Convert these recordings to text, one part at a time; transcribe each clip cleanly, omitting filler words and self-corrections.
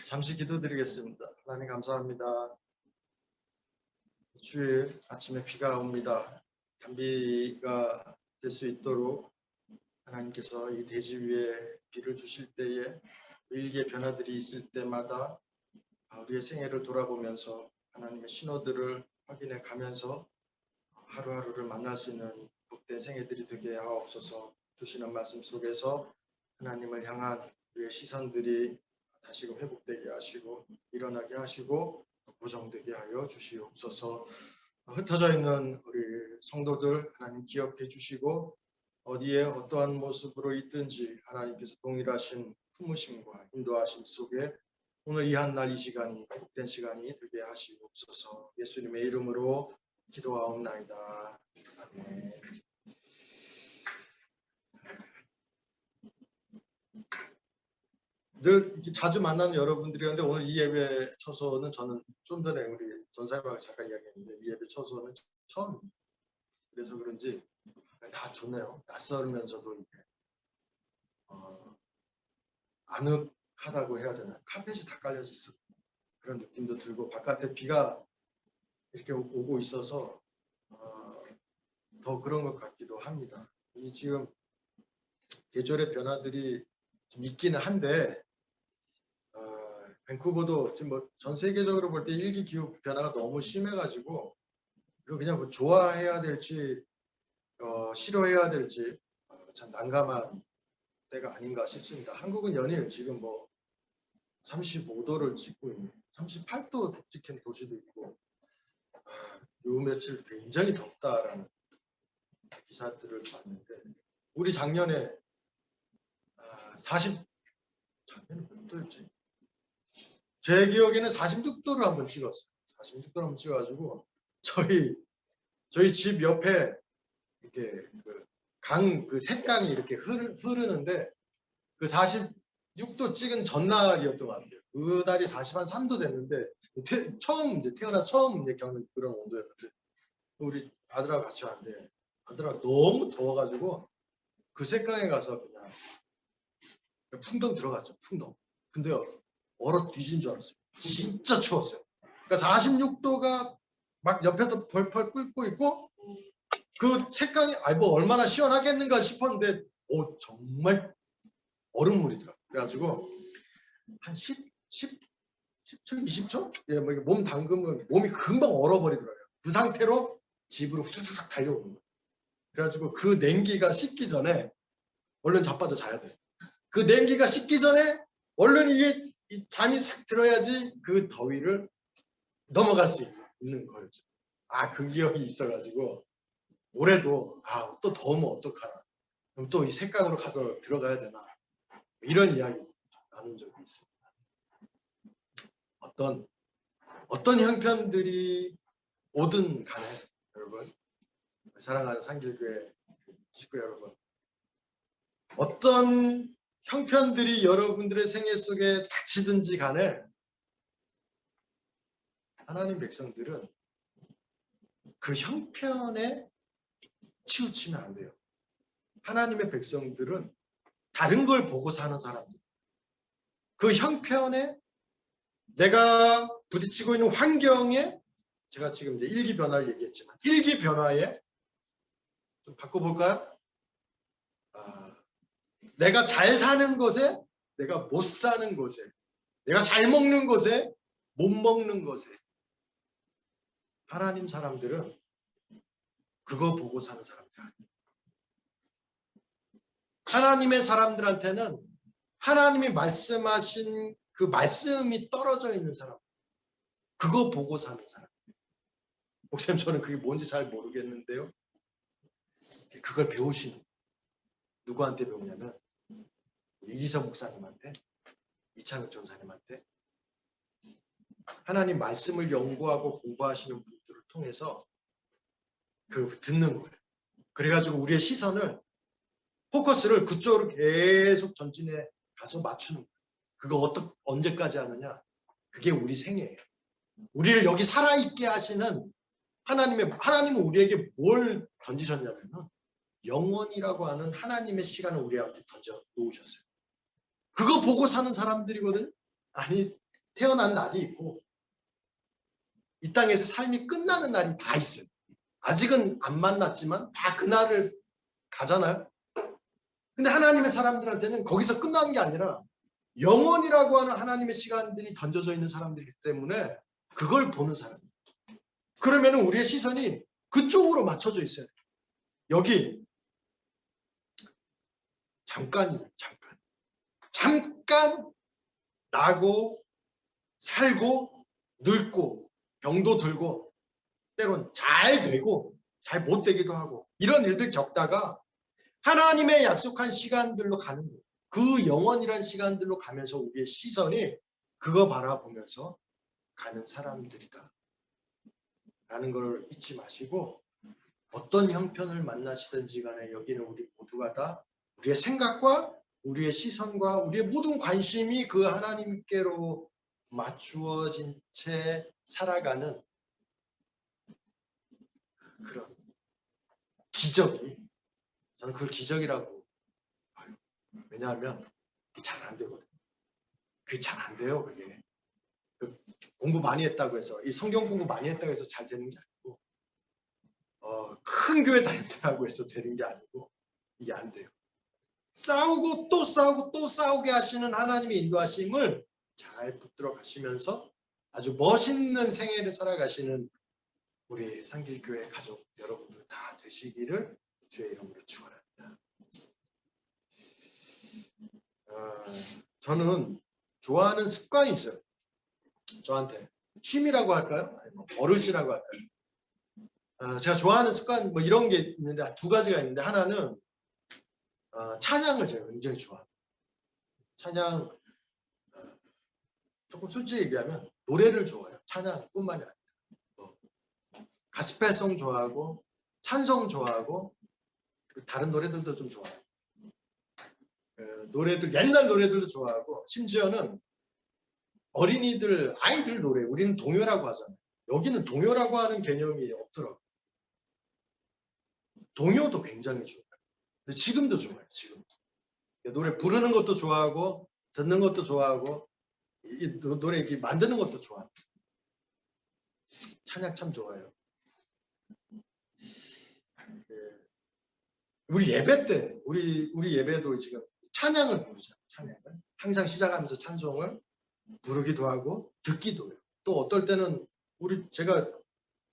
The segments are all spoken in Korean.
잠시 기도드리겠습니다. 하나님 감사합니다. 주일 아침에 비가 옵니다. 단비가 될 수 있도록 하나님께서 이 대지 위에 비를 주실 때에 일기의 변화들이 있을 때마다 우리의 생애를 돌아보면서 하나님의 신호들을 확인해 가면서 하루하루를 만날 수 있는 복된 생애들이 되게 하옵소서. 주시는 말씀 속에서 하나님을 향한 우리의 시선들이 다시금 회복되게 하시고 일어나게 하시고 고정되게 하여 주시옵소서. 흩어져 있는 우리 성도들 하나님 기억해 주시고 어디에 어떠한 모습으로 있든지 하나님께서 동일하신 품으심과 인도하심 속에 오늘 이 한 날 이 시간이 복된 시간이 되게 하시옵소서. 예수님의 이름으로 기도하옵나이다. 아멘. 늘 이렇게 자주 만나는 여러분들이었는데 오늘 이 예배 처소는 저는 좀 전에 우리 전사님하고 잠깐 이야기했는데 이 예배 처소는 처음입니다. 그래서 그런지 다 좋네요. 낯설면서도 이렇게 아늑하다고 해야 되나? 카펫이 다 깔려져 있어. 그런 느낌도 들고 바깥에 비가 이렇게 오고 있어서 더 그런 것 같기도 합니다. 이 지금 계절의 변화들이 좀 있기는 한데 밴쿠버도 지금 뭐 전 세계적으로 볼 때 일기 기후 변화가 너무 심해가지고 이거 그냥 뭐 좋아해야 될지 싫어해야 될지 참 난감한 때가 아닌가 싶습니다. 한국은 연일 지금 뭐 35도를 찍고 있는 38도 찍힌 도시도 있고 요 며칠 굉장히 덥다라는 기사들을 봤는데 우리 작년에 작년에 몇 도였지? 제 기억에는 46도를 한번 찍었어요. 46도를 한번 찍어가지고 저희 집 옆에 이렇게 그 샛강이 이렇게 흐르는데 그 46도 찍은 전날이었던 것 같아요. 그날이 43도 됐는데 처음 이제 태어나서 처음 이제 겪는 그런 온도였는데 우리 아들하고 같이 왔는데 아들하고 너무 더워가지고 그 샛강에 가서 그냥 풍덩 들어갔죠. 풍덩. 근데요 얼어 뒤진 줄 알았어요. 진짜 추웠어요. 그러니까 46도가 막 옆에서 펄펄 끓고 있고 그 색깔이 뭐 얼마나 시원하겠는가 싶었는데 정말 얼음물이더라고요. 그래가지고 한 10초, 20초? 예, 뭐 몸 담그면 몸이 금방 얼어버리더라고요. 그 상태로 집으로 후두둑 달려오는 거예요. 그래가지고 그 냉기가 식기 전에 얼른 자빠져 자야 돼요. 그 냉기가 식기 전에 얼른 이게 잠이 싹 들어야지 그 더위를 넘어갈 수 있는 거였죠. 그 기억이 있어가지고 올해도 또 더우면 어떡하나. 그럼 또 이 색강으로 가서 들어가야 되나. 이런 이야기 나눈 적이 있습니다. 어떤 형편들이 오든 간에 여러분 사랑하는 산길교회 식구 여러분 어떤 형편들이 여러분들의 생애 속에 닥치든지 간에 하나님 백성들은 그 형편에 치우치면 안 돼요. 하나님의 백성들은 다른 걸 보고 사는 사람들. 그 형편에 내가 부딪히고 있는 환경에 제가 지금 이제 일기 변화를 얘기했지만 일기 변화에 좀 바꿔볼까요? 내가 잘 사는 곳에 내가 못 사는 곳에 내가 잘 먹는 곳에 못 먹는 곳에 하나님 사람들은 그거 보고 사는 사람들 아니에요. 하나님의 사람들한테는 하나님이 말씀하신 그 말씀이 떨어져 있는 사람 그거 보고 사는 사람. 목사님 저는 그게 뭔지 잘 모르겠는데요. 그걸 배우시는 누구한테 배우냐면 이기서 목사님한테 이창혁 전사님한테 하나님 말씀을 연구하고 공부하시는 분들을 통해서 그 듣는 거예요. 그래가지고 우리의 시선을 포커스를 그쪽으로 계속 전진해 가서 맞추는 거예요. 그거 언제까지 하느냐? 그게 우리 생애예요. 우리를 여기 살아있게 하시는 하나님은 우리에게 뭘 던지셨냐면 영원이라고 하는 하나님의 시간을 우리한테 던져 놓으셨어요. 그거 보고 사는 사람들이거든요. 아니, 태어난 날이 있고 이 땅에서 삶이 끝나는 날이 다 있어요. 아직은 안 만났지만 다 그날을 가잖아요. 근데 하나님의 사람들한테는 거기서 끝나는 게 아니라 영원이라고 하는 하나님의 시간들이 던져져 있는 사람들이기 때문에 그걸 보는 사람이에요. 그러면 우리의 시선이 그쪽으로 맞춰져 있어요. 여기 잠깐 나고 살고 늙고 병도 들고 때론 잘 되고 잘 못 되기도 하고 이런 일들 겪다가 하나님의 약속한 시간들로 가는 거예요. 그 영원이란 시간들로 가면서 우리의 시선이 그거 바라보면서 가는 사람들이다 라는 걸 잊지 마시고 어떤 형편을 만나시든지 간에 여기는 우리 모두가 다 우리의 생각과 우리의 시선과 우리의 모든 관심이 그 하나님께로 맞추어진 채 살아가는 그런 기적이 저는 그걸 기적이라고 봐요. 왜냐하면 그게 잘 안 되거든요. 그게 잘 안 돼요. 그게 공부 많이 했다고 해서 이 성경 공부 많이 했다고 해서 잘 되는 게 아니고 큰 교회 다닌다고 해서 되는 게 아니고 이게 안 돼요. 싸우고 또 싸우고 또 싸우게 하시는 하나님의 인도하심을 잘 붙들어 가시면서 아주 멋있는 생애를 살아가시는 우리 상길교회 가족 여러분들 다 되시기를 주의 이름으로 축원합니다. 저는 좋아하는 습관이 있어요. 저한테 취미라고 할까요? 아니면 버릇이라고 할까요? 제가 좋아하는 습관 뭐 이런 게 있는데 두 가지가 있는데 하나는 찬양을 제가 굉장히 좋아합니다. 찬양 조금 솔직히 얘기하면 노래를 좋아해요. 찬양뿐만이 아니라 가스펠송 좋아하고 찬송 좋아하고 다른 노래들도 좀 좋아해요. 노래들 옛날 노래들도 좋아하고 심지어는 아이들 노래 우리는 동요라고 하잖아요. 여기는 동요라고 하는 개념이 없더라고요. 동요도 굉장히 좋아요. 근데 지금도 좋아요. 지금 노래 부르는 것도 좋아하고 듣는 것도 좋아하고 이 노래 이렇게 만드는 것도 좋아해요. 찬양 참 좋아해요. 우리 예배 때 우리 예배도 지금 찬양을 부르잖아요. 찬양을 항상 시작하면서 찬송을 부르기도 하고 듣기도 해요. 또 어떨 때는 제가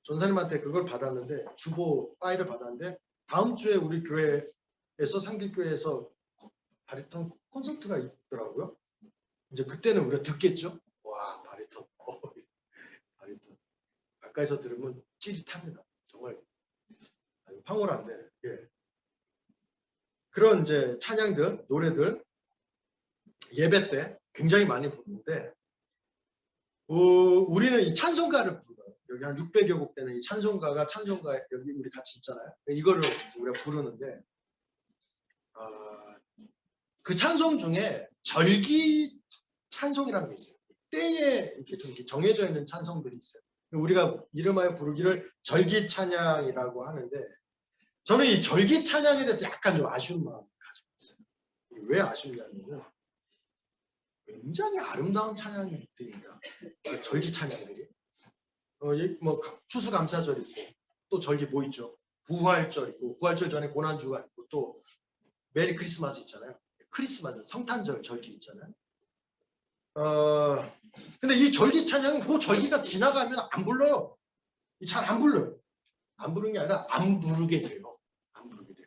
전사님한테 그걸 받았는데 주보 파일을 받았는데 다음 주에 우리 교회에서 상길교회에서 바리톤 콘서트가 있더라고요. 이제 그때는 우리가 듣겠죠. 와 바리톤 바리톤 가까이서 들으면 찌릿합니다. 정말 황홀한데 예. 그런 이제 찬양들 노래들 예배 때 굉장히 많이 부르는데 우리는 이 찬송가를 불러요. 여기 한 600여 곡 되는 이 찬송가 여기 우리 같이 있잖아요. 이거를 우리가 부르는데 그 찬송 중에 절기 찬송이라는 게 있어요. 때에 이렇게 좀 이렇게 정해져 있는 찬송들이 있어요. 우리가 이름하여 부르기를 절기 찬양이라고 하는데 저는 이 절기 찬양에 대해서 약간 좀 아쉬운 마음을 가지고 있어요. 왜 아쉽냐면은 굉장히 아름다운 찬양들입니다. 절기 찬양들이. 뭐 추수감사절 있고 또 절기 뭐 있죠? 부활절 있고 부활절 전에 고난주가 있고 또 메리 크리스마스 있잖아요. 크리스마스 성탄절 절기 있잖아요. 근데 이 절기 찬양은 그 절기가 지나가면 안 불러요. 잘 안 불러요. 안 부르는 게 아니라 안 부르게 돼요. 안 부르게 돼요.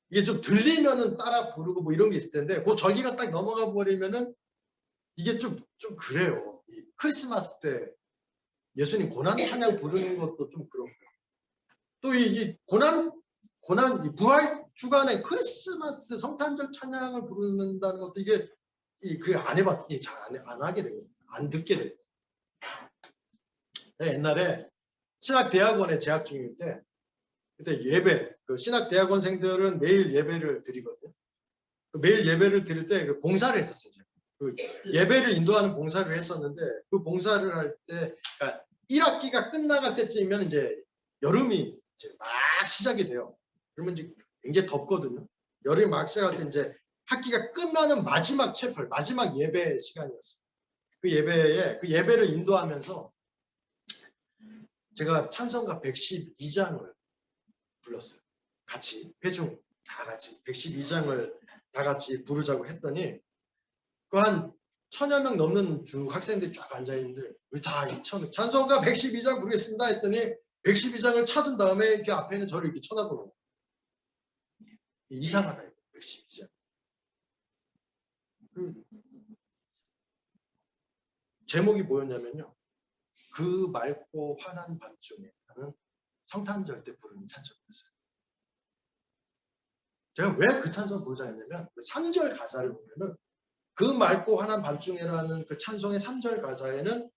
이게 좀 들리면은 따라 부르고 뭐 이런 게 있을 텐데 그 절기가 딱 넘어가 버리면은 이게 좀 그래요. 이 크리스마스 때 예수님 고난 찬양 부르는 것도 좀 그렇고요. 또 이 고난 이 부활 주간에 크리스마스 성탄절 찬양을 부른다는 것도 이게 안 해봤더니 잘 안 하게 되거든요. 안 듣게 돼요. 옛날에 신학대학원에 재학 중일 때 그때 예배 그 신학대학원생들은 매일 예배를 드리거든요. 그 매일 예배를 드릴 때 그 봉사를 했었어요. 그 예배를 인도하는 봉사를 했었는데 그 봉사를 할 때 그러니까 1학기가 끝나갈 때쯤이면 이제 여름이 이제 막 시작이 돼요. 그러면 이제 굉장히 덥거든요. 여름이 막 시작할 때 이제 학기가 끝나는 마지막 채플, 마지막 예배 시간이었어요. 그 예배를 인도하면서 제가 찬송가 112장을 불렀어요. 같이 회중 다 같이 112장을 다 같이 부르자고 했더니 그 한 1000여 명 넘는 중 학생들이 쫙 앉아 있는데 우리 다 찬송가 112장 부르겠습니다 했더니 112장을 찾은 다음에 이렇게 앞에 있는 저를 이렇게 쳐다보는 거예요. 이상하다 이거 112장. 제목이 뭐였냐면요. 그 맑고 환한 밤중에 하는 성탄절 때 부르는 찬송이었어요. 제가 왜 그 찬송을 부르자 했냐면 그 3절 가사를 보면은 그 맑고 환한 밤중에라는 그 찬송의 3절 가사에는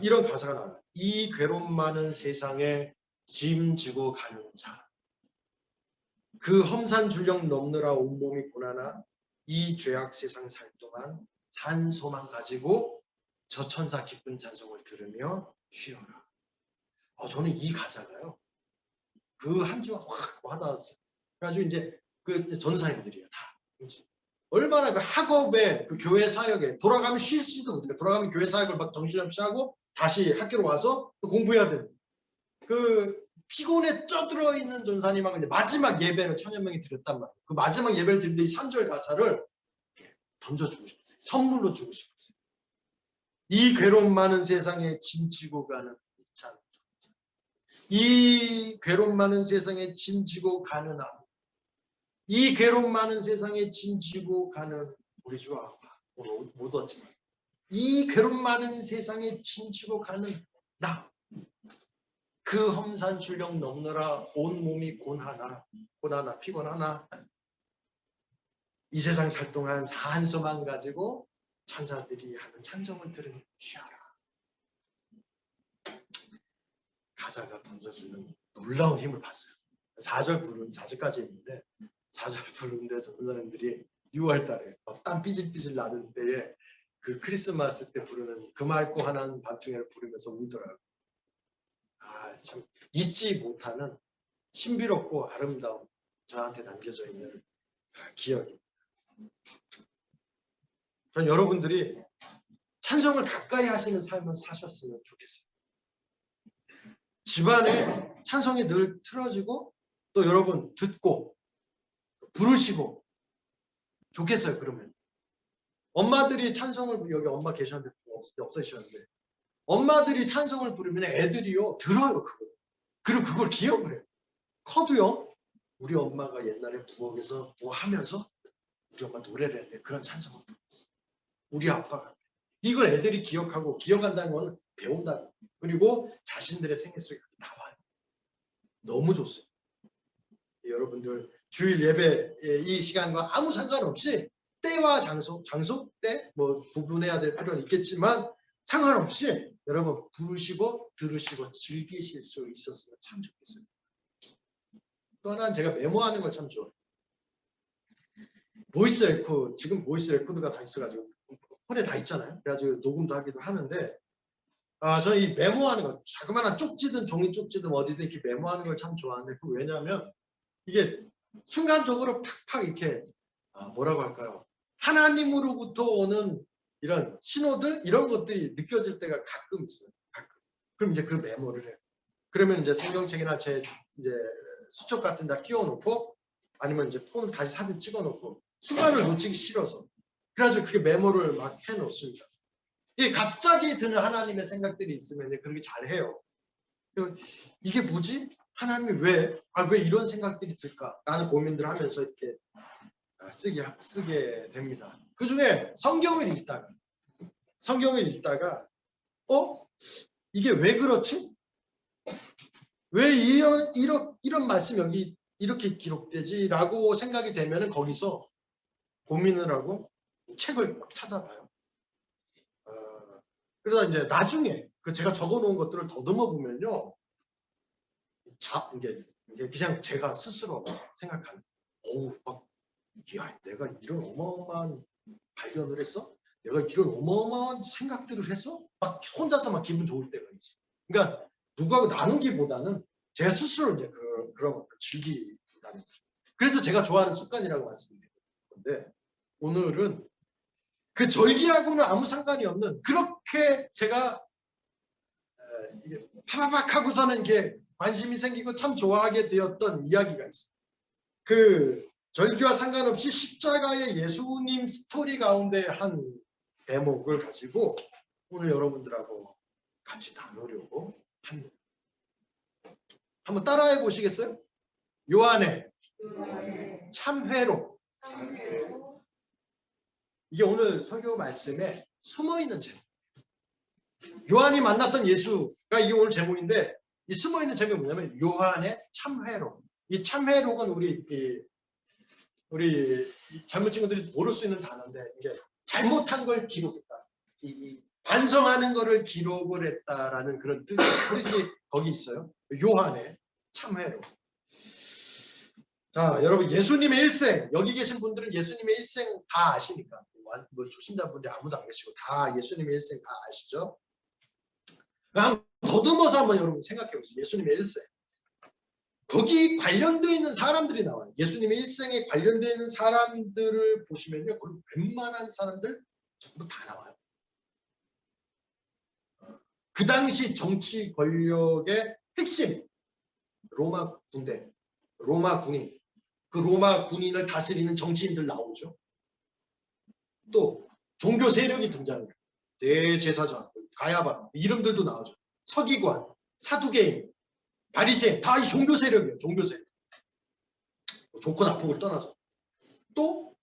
이런 가사가 나와요. 이 괴로움 많은 세상에 짐지고 가는 자. 그 험산 줄령 넘느라 온몸이 고난하 이 죄악 세상 살 동안 산 소망 가지고 저 천사 기쁜 찬송을 들으며 쉬어라. 저는 이 가사가요. 그 한 주가 확 와닿았어요. 그래가지고 이제 그 전사님들이에요. 다. 얼마나 그 학업에 그 교회 사역에 돌아가면 쉬지도 못해요. 돌아가면 교회 사역을 막 정신없이 하고 다시 학교로 와서 또 공부해야 되는 그 피곤에 쪄들어 있는 전사님하고 이제 마지막 예배를 1000여 명이 드렸단 말이에요. 그 마지막 예배를 드리는데 이 3절 가사를 던져주고 싶었어요. 선물로 주고 싶었어요. 이 괴로움 많은 세상에 짐지고 가는 이 괴로움 많은 세상에 짐지고 가는 이 괴로움 많은 세상에 짐지고 가는 우리 주 아빠 못 왔지만 이 괴로움 많은 세상에 짐지고 가는 나 그 험산 출령 넘느라 온몸이 고난하나 피곤하나 이 세상 살 동안 산소만 가지고 천사들이 하는 찬송을 들으며 쉬어라. 가사가 던져주는 놀라운 힘을 봤어요. 4절까지 있는데 4절 부르는데 전사님들이 6월달에 땀 삐질삐질 나는 때에 그 크리스마스 때 부르는 그 맑고 환한 밤중에를 부르면서 울더라고요. 참 잊지 못하는 신비롭고 아름다운 저한테 남겨져 있는 기억입니다. 전 여러분들이 찬송을 가까이 하시는 삶을 사셨으면 좋겠어요. 집안에 찬송이 늘 틀어지고 또 여러분 듣고 부르시고 좋겠어요. 그러면 엄마들이 찬송을 여기 엄마 계셨는데 없으셨는데 엄마들이 찬송을 부르면 애들이요 들어요. 그리고 그걸 기억을 해요. 커도요 우리 엄마가 옛날에 부엌에서 뭐 하면서 우리 엄마 노래를 했는데 그런 찬송을 불렀어. 우리 아빠가 이걸 애들이 기억하고 기억한다는 건 배운다는 거예요. 그리고 자신들의 생애 속에 나와요. 너무 좋습니다. 여러분들 주일 예배 이 시간과 아무 상관없이 때와 장소 때 뭐 구분해야 될 필요는 있겠지만 상관없이 여러분 부르시고 들으시고 즐기실 수 있었으면 참 좋겠어요. 또 하나는 제가 메모하는 걸 참 좋아해요. 보이스 레코드, 지금 보이스 레코드가 다 있어가지고 폰에 다 있잖아요. 그래가지고 녹음도 하기도 하는데 저는 이 메모하는 거 자그마한 쪽지든 종이 쪽지든 어디든 이렇게 메모하는 걸 참 좋아하는데 그 왜냐하면 이게 순간적으로 팍팍 이렇게 뭐라고 할까요? 하나님으로부터 오는 이런 신호들 이런 것들이 느껴질 때가 가끔 있어요. 가끔. 그럼 이제 그 메모를 해요. 그러면 이제 성경책이나 제 이제 수첩 같은 데 끼워놓고 아니면 이제 폰을 다시 사진 찍어놓고 순간을 놓치기 싫어서 그래가지고 그렇게 메모를 막 해놓습니다. 이게 갑자기 드는 하나님의 생각들이 있으면 그렇게 잘해요. 이게 뭐지? 하나님이 왜 이런 생각들이 들까? 라는 고민들을 하면서 이렇게 쓰게 됩니다. 그 중에 성경을 읽다가 이게 왜 그렇지? 왜 이런 말씀이 여기 이렇게 기록되지? 라고 생각이 되면 거기서 고민을 하고 책을 막 찾아봐요. 그러다 이제 나중에 제가 적어 놓은 것들을 더듬어 보면요. 이게 그냥 제가 스스로 생각하는, 막, 야, 내가 이런 어마어마한 발견을 했어? 내가 이런 어마어마한 생각들을 했어? 막 혼자서 막 기분 좋을 때가 있어. 그러니까 누구하고 나누기보다는 제가 스스로 이제 그런 것을 즐기다는 거죠. 그래서 제가 좋아하는 습관이라고 말씀드린 건데, 오늘은 그 절기하고는 아무 상관이 없는, 그렇게 제가 이게 파바박 하고서는 이게 관심이 생기고 참 좋아하게 되었던 이야기가 있어요. 그 절기와 상관없이 십자가의 예수님 스토리 가운데 한 대목을 가지고 오늘 여러분들하고 같이 나누려고 합니다. 한번 따라해 보시겠어요? 요한의 참회로. 이게 오늘 설교 말씀에 숨어있는 제목. 요한이 만났던 예수가 이게 오늘 제목인데, 이 숨어있는 제목이 뭐냐면 요한의 참회로. 이 참회록은 우리 젊은 친구들이 모를 수 있는 단어인데, 이게 잘못한 걸 기록했다. 반성하는 거를 기록을 했다라는 그런 뜻이 거기 있어요. 요한의 참회록. 자, 여러분, 예수님의 일생, 여기 계신 분들은 예수님의 일생 다 아시니까, 뭐 초신자분들 아무도 안 계시고 다 예수님의 일생 다 아시죠? 한번 더듬어서 한번 여러분 생각해 보세요. 예수님의 일생. 거기 관련되어 있는 사람들이 나와요. 예수님의 일생에 관련되어 있는 사람들을 보시면요, 거기 웬만한 사람들 전부 다 나와요. 그 당시 정치 권력의 핵심, 로마 군대, 로마 군인, 그 로마 군인을 다스리는 정치인들 나오죠. 또 종교 세력이 등장해요. 대제사장, 가야바, 이름들도 나오죠. 서기관, 사두개인, 바리새인, 다 이 종교 세력이에요. 종교 세력. 좋고 나쁘고를 떠나서. 또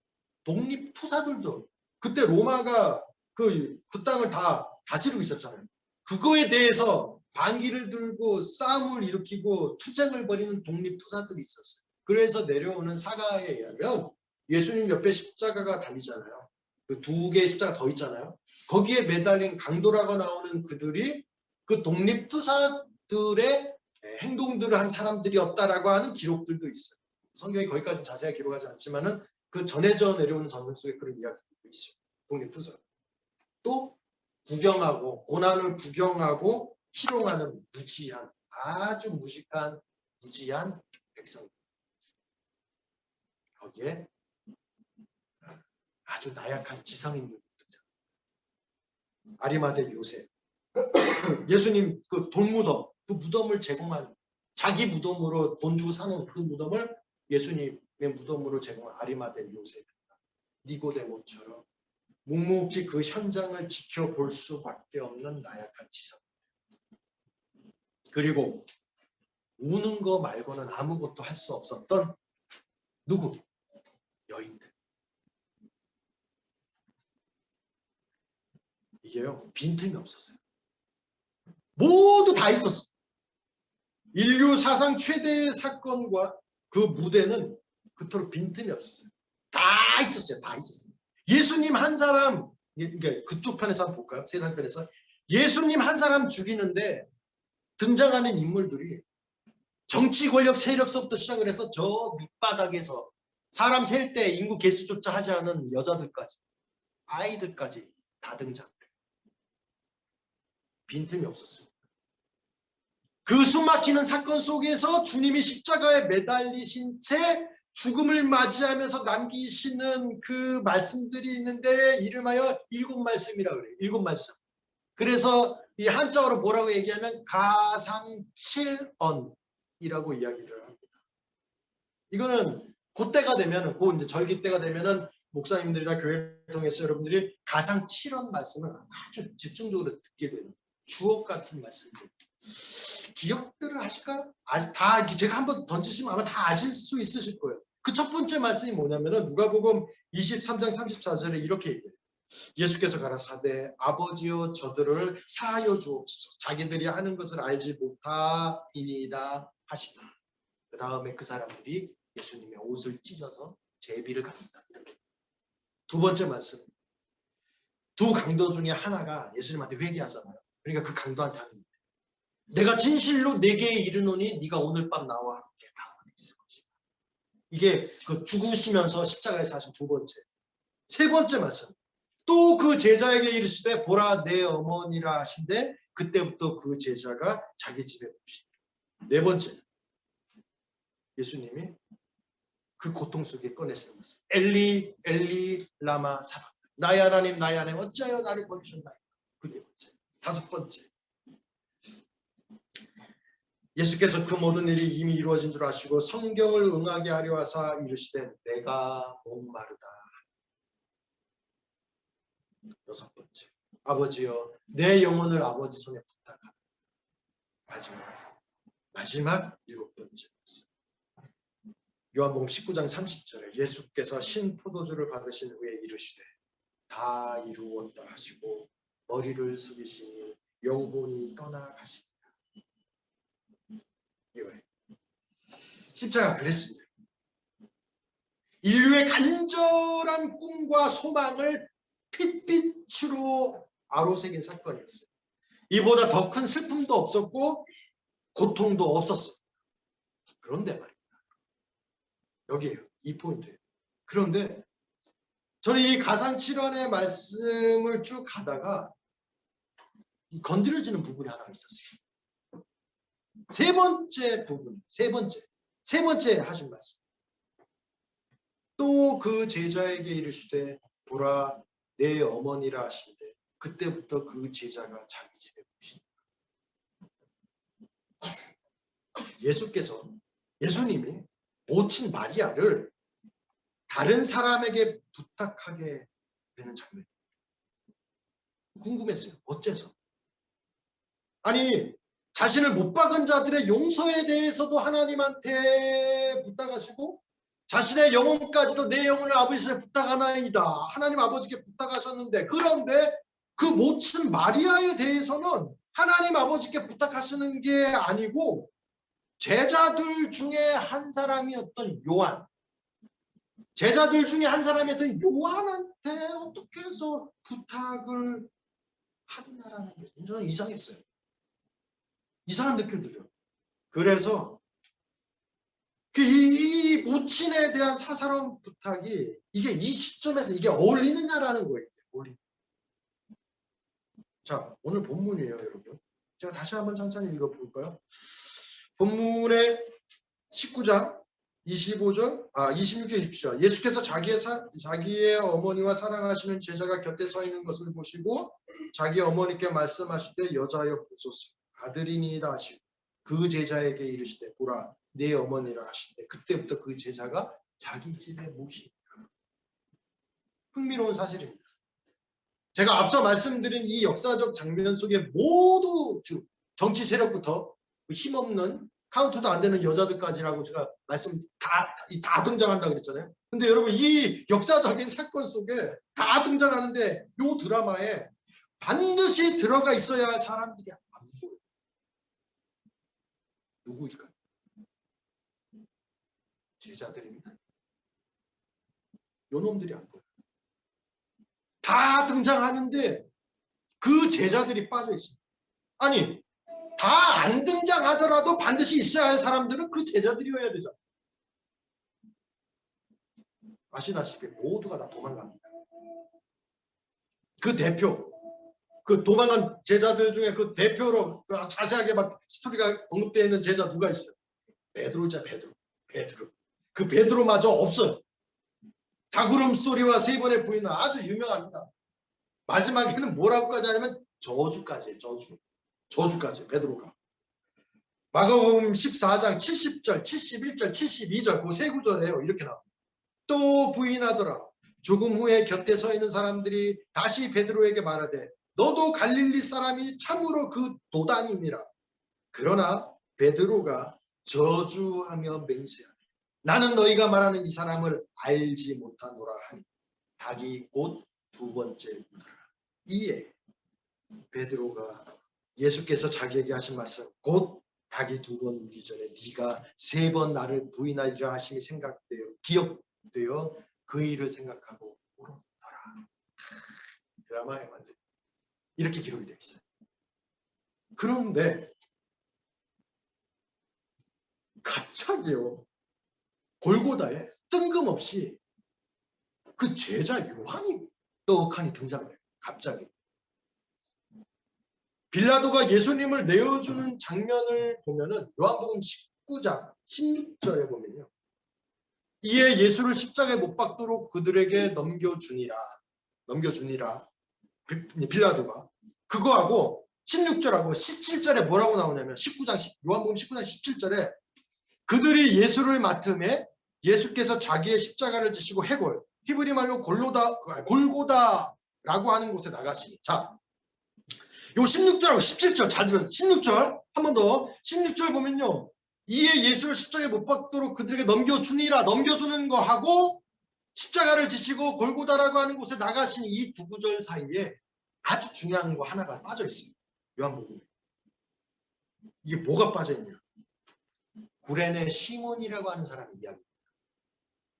독립 투사들도, 그때 로마가 그 땅을 다 다스리고 있었잖아요. 그거에 대해서 반기를 들고 싸움을 일으키고 투쟁을 벌이는 독립 투사들이 있었어요. 그래서 내려오는 사가에 의하면 예수님 옆에 십자가가 달리잖아요. 그 두 개의 십자가 더 있잖아요. 거기에 매달린 강도라고 나오는 그들이 그 독립 투사들의 행동들을 한 사람들이었다라고 하는 기록들도 있어요. 성경이 거기까지 자세하게 기록하지 않지만은 그 전해져 내려오는 전설 속에 그런 이야기도 있어요. 독립 투사. 또 구경하고, 고난을 구경하고 희롱하는 무지한, 아주 무식한 무지한 백성. 거기에 아주 나약한 지성인들. 아리마대 요셉. 예수님 그 돌무덤, 그 무덤을 제공한, 자기 무덤으로 돈 주고 사는 그 무덤을 예수님의 무덤으로 제공한 아리마대 요셉. 니고데모처럼 묵묵히 그 현장을 지켜볼 수밖에 없는 나약한 지성. 그리고 우는 거 말고는 아무것도 할 수 없었던 누구? 여인들. 이게요, 빈틈이 없었어요. 모두 다 있었어. 인류 사상 최대의 사건과 그 무대는 그토록 빈틈이 없었어요. 다 있었어요. 다 있었어요. 예수님 한 사람, 그러니까 그쪽 편에서 한번 볼까요? 세상 편에서. 예수님 한 사람 죽이는데 등장하는 인물들이 정치 권력 세력서부터 시작을 해서 저 밑바닥에서 사람 셀 때 인구 개수조차 하지 않은 여자들까지, 아이들까지 다 등장해요. 빈틈이 없었습니다. 그 숨막히는 사건 속에서 주님이 십자가에 매달리신 채 죽음을 맞이하면서 남기시는 그 말씀들이 있는데 이름하여 7말씀이라고 그래요. 7말씀. 그래서 이 한자어로 뭐라고 얘기하면 가상칠언이라고 이야기를 합니다. 이거는 그때가 되면은, 그 이제 절기 때가 되면은 목사님들이나 교회를 통해서 여러분들이 가상칠언 말씀을 아주 집중적으로 듣게 되는 주옥 같은 말씀들. 기억들을 하실까요? 다 제가 한번 던지시면 아마 다 아실 수 있으실 거예요. 그 첫 번째 말씀이 뭐냐면은 누가복음 23장 34절에 이렇게 얘기해요. 예수께서 가라사대 아버지여 저들을 사하여 주옵소서. 자기들이 하는 것을 알지 못하이니이다 하시다. 그 다음에 그 사람들이 예수님의 옷을 찢어서 제비를 갑니다. 두 번째 말씀. 두 강도 중에 하나가 예수님한테 회개하잖아요. 그러니까 그 강도한테 하는 거예요. 내가 진실로 내게 이르노니 네가 오늘 밤 나와 함께 가. 이게 그 죽으시면서 십자가에서 하신 두 번째. 세 번째 말씀. 또 그 제자에게 이르시되 보라 내 어머니라 하신데 그때부터 그 제자가 자기 집에 모시니. 네 번째. 예수님이 그 고통 속에 꺼내시는 말씀. 엘리 엘리 라마 사박. 나의 하나님 나의 하나님 어찌하여 나를 버리셨나이까. 그 네 번째. 다섯 번째. 예수께서 그 모든 일이 이미 이루어진 줄 아시고 성경을 응하게 하려 하사 이르시되 내가 목마르다. 여섯 번째. 아버지여 내 영혼을 아버지 손에 부탁하라. 마지막 일곱 번째. 요한복음 19장 30절에 예수께서 신 포도주를 받으신 후에 이르시되 다 이루었다 하시고 머리를 숙이시니 영혼이 떠나가시니라. 이거예요. 십자가 그랬습니다. 인류의 간절한 꿈과 소망을 핏빛으로 아로새긴 사건이었어요. 이보다 더 큰 슬픔도 없었고 고통도 없었어요. 그런데 말입니다. 여기에요. 이 포인트예요. 그런데 저는 이 가상칠환의 말씀을 쭉 가다가 건드려지는 부분이 하나 있었어요. 세 번째 부분, 세 번째 하신 말씀. 또 그 제자에게 이르시되 보라 내 어머니라 하신데 그때부터 그 제자가 자기 집에 오시니라. 예수님이 모친 마리아를 다른 사람에게 부탁하게 되는 장면. 궁금했어요. 어째서? 아니 자신을 못 박은 자들의 용서에 대해서도 하나님한테 부탁하시고 자신의 영혼까지도 내 영혼을 아버지 손에 부탁하나이다. 하나님 아버지께 부탁하셨는데 그런데 그 모친 마리아에 대해서는 하나님 아버지께 부탁하시는 게 아니고 제자들 중에 한 사람이었던 요한. 제자들 중에 한 사람이었던 요한한테 어떻게 해서 부탁을 하느냐라는 게 저는 이상했어요. 이상한 느낌이 들어요. 그래서 이 모친에 대한 사사로운 부탁이 이게 이 시점에서 이게 어울리느냐라는 거예요. 자, 오늘 본문이에요, 여러분. 제가 다시 한번 천천히 읽어볼까요? 본문의 19장 26절 27절 예수께서 자기의 어머니와 사랑하시는 제자가 곁에 서 있는 것을 보시고 자기 어머니께 말씀하시되 여자여 보소서 아들이니이다 하시고 그 제자에게 이르시되 보라 내 어머니라 하시되 그때부터 그 제자가 자기 집에 모시니라. 흥미로운 사실입니다. 제가 앞서 말씀드린 이 역사적 장면 속에 모두 정치 세력부터 힘없는 카운트도 안 되는 여자들까지라고 제가 말씀 다 등장한다 그랬잖아요. 근데 여러분 이 역사적인 사건 속에 다 등장하는데 이 드라마에 반드시 들어가 있어야 할 사람들이 안 보여요. 누구일까요? 제자들입니다. 요놈들이 안 보여요. 다 등장하는데 그 제자들이 빠져 있습니다. 아니 다 안 등장하더라도 반드시 있어야 할 사람들은 그 제자들이어야 되잖아요. 아시다시피 모두가 다 도망갑니다. 그 대표, 그 도망간 제자들 중에 그 대표로 자세하게 막 스토리가 언급되어 있는 제자 누가 있어요? 베드로자 베드로. 그 베드로마저 없어요. 다구름 소리와 세 번의 부인은 아주 유명합니다. 마지막에는 뭐라고까지 하냐면 저주까지 베드로가. 마가복음 14장 70절, 71절, 72절 그 세 구절에요. 이렇게 나옵니다. 또 부인하더라. 조금 후에 곁에 서 있는 사람들이 다시 베드로에게 말하되 너도 갈릴리 사람이 참으로 그 도단이니라. 그러나 베드로가 저주하며 맹세하니 나는 너희가 말하는 이 사람을 알지 못하노라 하니 닭이 곧 두 번째 우더라. 이에 베드로가 예수께서 자기에게 하신 말씀 곧 닭이 두 번 우기 전에 네가 세 번 나를 부인하리라 하심이 기억되어 그 일을 생각하고 울었더라. 드라마에 만든 이렇게 기록이 되어 있어요. 그런데 갑자기요 골고다에 뜬금없이 그 제자 요한이 떡하니 등장해요. 갑자기. 빌라도가 예수님을 내어주는 장면을 보면은 요한복음 19장 16절에 보면요. 이에 예수를 십자가에 못 박도록 그들에게 넘겨주니라. 빌라도가. 그거하고 16절하고 17절에 뭐라고 나오냐면 요한복음 19장 17절에 그들이 예수를 맡음에 예수께서 자기의 십자가를 지시고 해골, 히브리 말로 골고다라고 하는 곳에 나가시니. 자, 요 16절하고 17절 잘 들어요. 16절 한 번 더. 16절 보면요. 이에 예수를 십자가에 못 박도록 그들에게 넘겨주니라. 넘겨주는 거 하고 십자가를 지시고 골고다라고 하는 곳에 나가시니 이 두 구절 사이에 아주 중요한 거 하나가 빠져 있어요. 요한복음에. 이게 뭐가 빠져 있냐? 구레네 시몬이라고 하는 사람의 이야기입니다.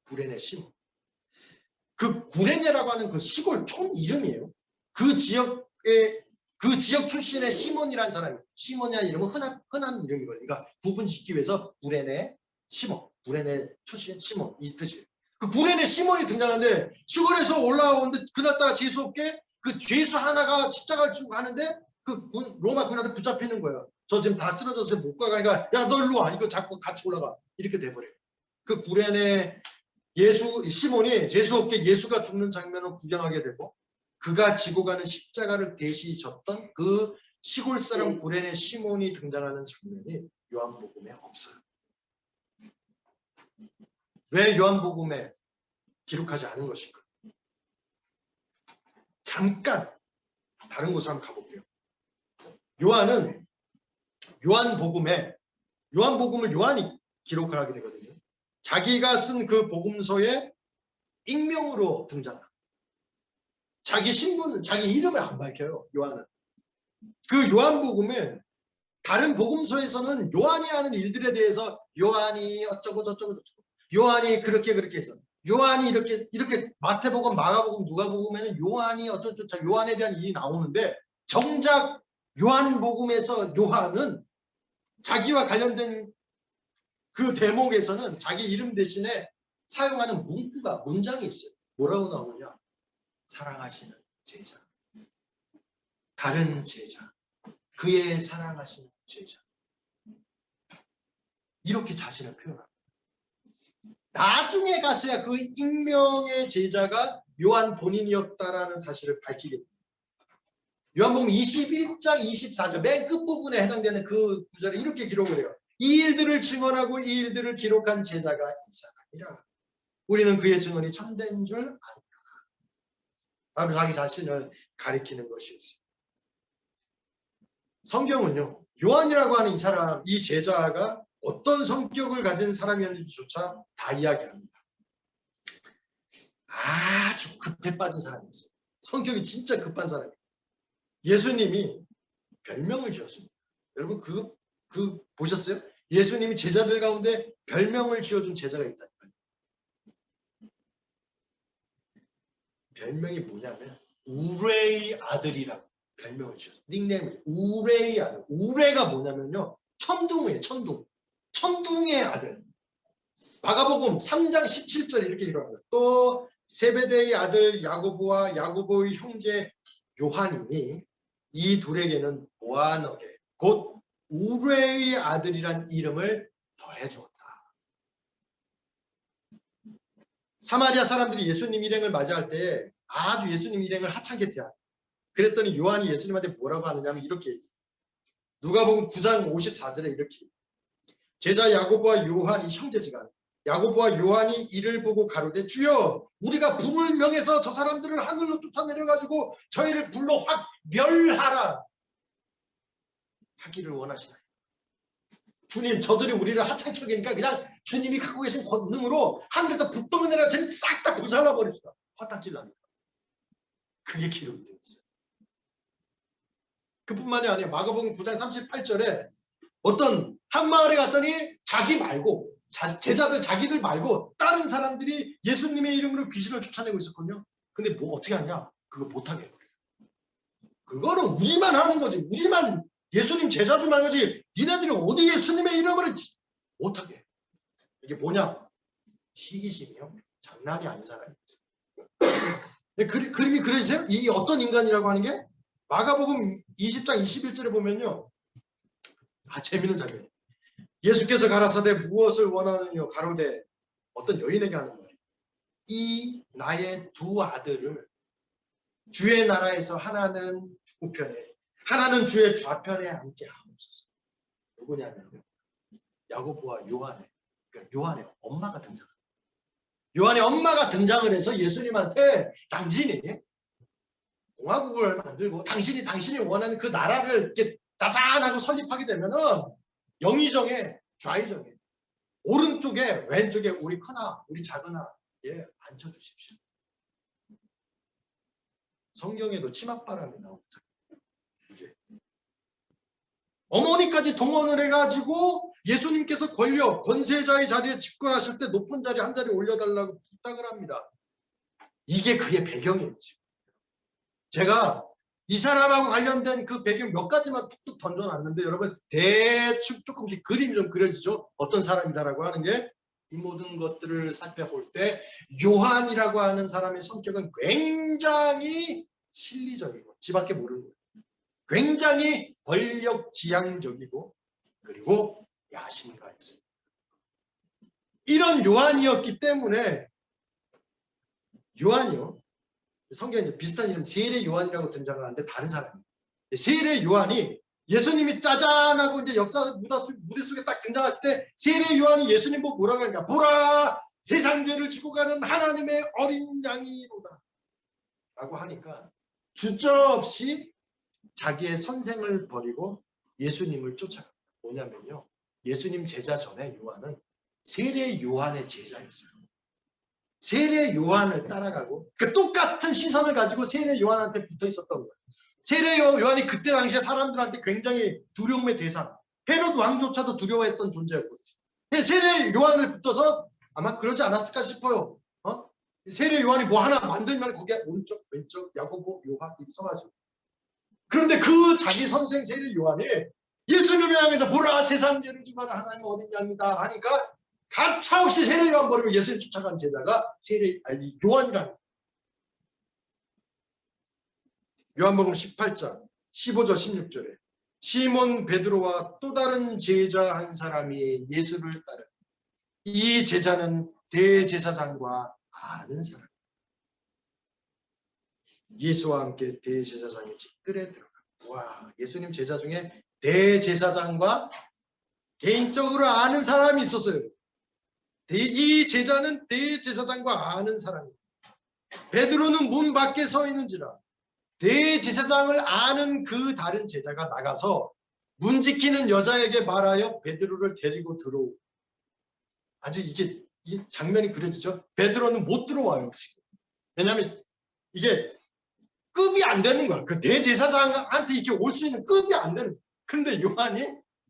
구레네 시몬. 그 구레네라고 하는 그 시골 촌 이름이에요. 그 지역 출신의 시몬이라는 사람이, 시몬이라는 이름은 흔한 이름이거든요. 그러니까 구분짓기 위해서 구레네 시몬, 구레네 출신 시몬 이 뜻이에요. 그 구레네 시몬이 등장하는데 시골에서 올라오는데 그날따라 재수없게 그 죄수 하나가 십자가를 지고 가는데 그 로마 군한테 붙잡히는 거예요. 저 지금 다 쓰러져서 못 가가니까 야 너 일로 와. 이거 잡고 같이 올라가. 이렇게 돼버려요. 그 구레네 시몬이 재수없게 예수가 죽는 장면을 구경하게 되고 그가 지고 가는 십자가를 대신 졌던 그 시골 사람 구레네 시몬이 등장하는 장면이 요한복음에 없어요. 왜 요한복음에 기록하지 않은 것일까? 잠깐 다른 곳으로 한번 가볼게요. 요한복음을 요한이 기록을 하게 되거든요. 자기가 쓴 그 복음서에 익명으로 등장합니다. 자기 신분, 자기 이름을 안 밝혀요. 요한은. 그 요한복음에 다른 복음서에서는 요한이 하는 일들에 대해서 요한이 어쩌고 저쩌고 요한이 그렇게 해서 요한이 이렇게 마태복음, 마가복음, 누가복음에는 요한이 어쩌고 요한에 대한 일이 나오는데 정작 요한복음에서 요한은 자기와 관련된 그 대목에서는 자기 이름 대신에 사용하는 문장이 있어요. 뭐라고 나오냐? 사랑하시는 제자. 다른 제자. 그의 사랑하시는 제자. 이렇게 자신을 표현합니다. 나중에 가서야 그 익명의 제자가 요한 본인이었다라는 사실을 밝히게 됩니다. 요한복음 21장 24절 맨 끝부분에 해당되는 그 구절에 이렇게 기록을 해요. 이 일들을 증언하고 이 일들을 기록한 제자가 이 사람이라. 우리는 그의 증언이 참된 줄 아니라. 바로 자기 자신을 가리키는 것이었어요. 성경은요. 요한이라고 하는 이 사람, 이 제자가 어떤 성격을 가진 사람이었는지조차 다 이야기합니다. 아주 급해 빠진 사람이었어요. 성격이 진짜 급한 사람이에요. 예수님이 별명을 지었습니다. 여러분 그 보셨어요? 예수님이 제자들 가운데 별명을 지어준 제자가 있다니까요. 별명이 뭐냐면 우레의 아들이라고 별명을 지었어요. 닉네임을 우레의 아들. 우레가 뭐냐면요. 천둥이에요. 천둥의 아들. 마가복음 3장 17절 이렇게 기록합니다. 또 세베대의 아들 야고보와 야고보의 형제 요한이니 이 둘에게는 보아너게 곧 우레의 아들이란 이름을 더해주었다. 사마리아 사람들이 예수님 일행을 맞이할 때 아주 예수님 일행을 하찮게 대하다. 그랬더니 요한이 예수님한테 뭐라고 하느냐면 이렇게 누가복음 9장 54절에 이렇게 제자 야고보와 요한이 형제지간 야고보와 요한이 이를 보고 가로되 주여 우리가 불을 명해서 저 사람들을 하늘로 쫓아내려가지고 저희를 불로 확 멸하라 하기를 원하시나요? 주님 저들이 우리를 하찮게 여기니까 그냥 주님이 갖고 계신 권능으로 하늘에서 불똥을 내려 저희 싹 다 부살라 버리시다. 화딱질 납니다. 그게 기록이 되어 있어요. 그뿐만이 아니에요. 마가복음 9장 38절에 어떤 한 마을에 갔더니 자기 말고 제자들 자기들 말고 다른 사람들이 예수님의 이름으로 귀신을 쫓아내고 있었거든요. 근데 뭐 어떻게 하냐? 그거 못하게 해버려요. 그거는 우리만 하는 거지. 우리만 예수님 제자들만 하지. 니네들이 어디 예수님의 이름을 못하게 해. 이게 뭐냐? 시기심이요. 장난이 아닌 사람이었어요. 그림이 그려지세요? 이 어떤 인간이라고 하는 게 마가복음 20장 21절에 보면요. 재미있는 장면이에요. 예수께서 가라사대 무엇을 원하느냐 가로되 어떤 여인에게 하는 말이에요. 이 나의 두 아들을 주의 나라에서 하나는 우편에 하나는 주의 좌편에 앉게 하옵소서. 누구냐면 야고보와 요한의 그러니까 요한의 엄마가 등장합니다. 요한의 엄마가 등장을 해서 예수님한테 당신이 공화국을 만들고 당신이 원하는 그 나라를 이렇게 짜잔하고 설립하게 되면은 영의정에 좌의정에 오른쪽에 왼쪽에 우리 크나 우리 작으나 앉혀주십시오. 성경에도 치맛바람이 나옵니다. 이게 어머니까지 동원을 해가지고 예수님께서 권세자의 자리에 집권하실 때 높은 자리 한 자리 올려달라고 부탁을 합니다. 이게 그의 배경이에요. 제가 이 사람하고 관련된 그 배경 몇 가지만 툭툭 던져놨는데 여러분 대충 조금 그림이 좀 그려지죠. 어떤 사람이다라고 하는 게 이 모든 것들을 살펴볼 때 요한이라고 하는 사람의 성격은 굉장히 실리적이고 지밖에 모르는 거예요. 굉장히 권력지향적이고 그리고 야심가 있어요. 이런 요한이었기 때문에 요한이요. 성경에 비슷한 이름 세례 요한이라고 등장을 하는데 다른 사람이에요. 세례 요한이 예수님이 짜잔하고 이제 역사 무대 속에 딱 등장했을 때 세례 요한이 예수님 보고 뭐라고 하니까 보라 세상 죄를 지고 가는 하나님의 어린 양이로다 라고 하니까 주저없이 자기의 선생을 버리고 예수님을 쫓아갑니다. 뭐냐면요. 예수님 제자 전에 요한은 세례 요한의 제자였어요. 세례 요한을 따라가고 그 똑같은 시선을 가지고 세례 요한한테 붙어 있었던 거예요. 세례 요한이 그때 당시에 사람들한테 굉장히 두려움의 대상, 헤롯 왕조차도 두려워했던 존재였거든요. 세례 요한을 붙어서 아마 그러지 않았을까 싶어요. 세례 요한이 뭐 하나 만들면 거기에 오른쪽, 왼쪽, 야고보, 요한 이렇게 써가지고. 그런데 그 자기 선생 세례 요한이 예수님을 향해서 보라 세상 죄를 지고 가는 하나님 어린 양이다 하니까 가차없이 세례 요한 버리고 예수님 쫓아간 제자가 요한이라는 요한복음 18장 15절 16절에 시몬 베드로와 또 다른 제자 한 사람이 예수를 따르 이 제자는 대제사장과 아는 사람 예수와 함께 대제사장의 집들에 들어가 와 예수님 제자 중에 대제사장과 개인적으로 아는 사람이 있었어요. 이 제자는 대제사장과 아는 사람이에요. 베드로는 문 밖에 서 있는지라 대제사장을 아는 그 다른 제자가 나가서 문 지키는 여자에게 말하여 베드로를 데리고 들어오고 아주 이게 장면이 그려지죠. 베드로는 못 들어와요. 왜냐하면 이게 급이 안 되는 거야. 그 대제사장한테 이렇게 올 수 있는 급이 안 되는 거야. 그런데 요한이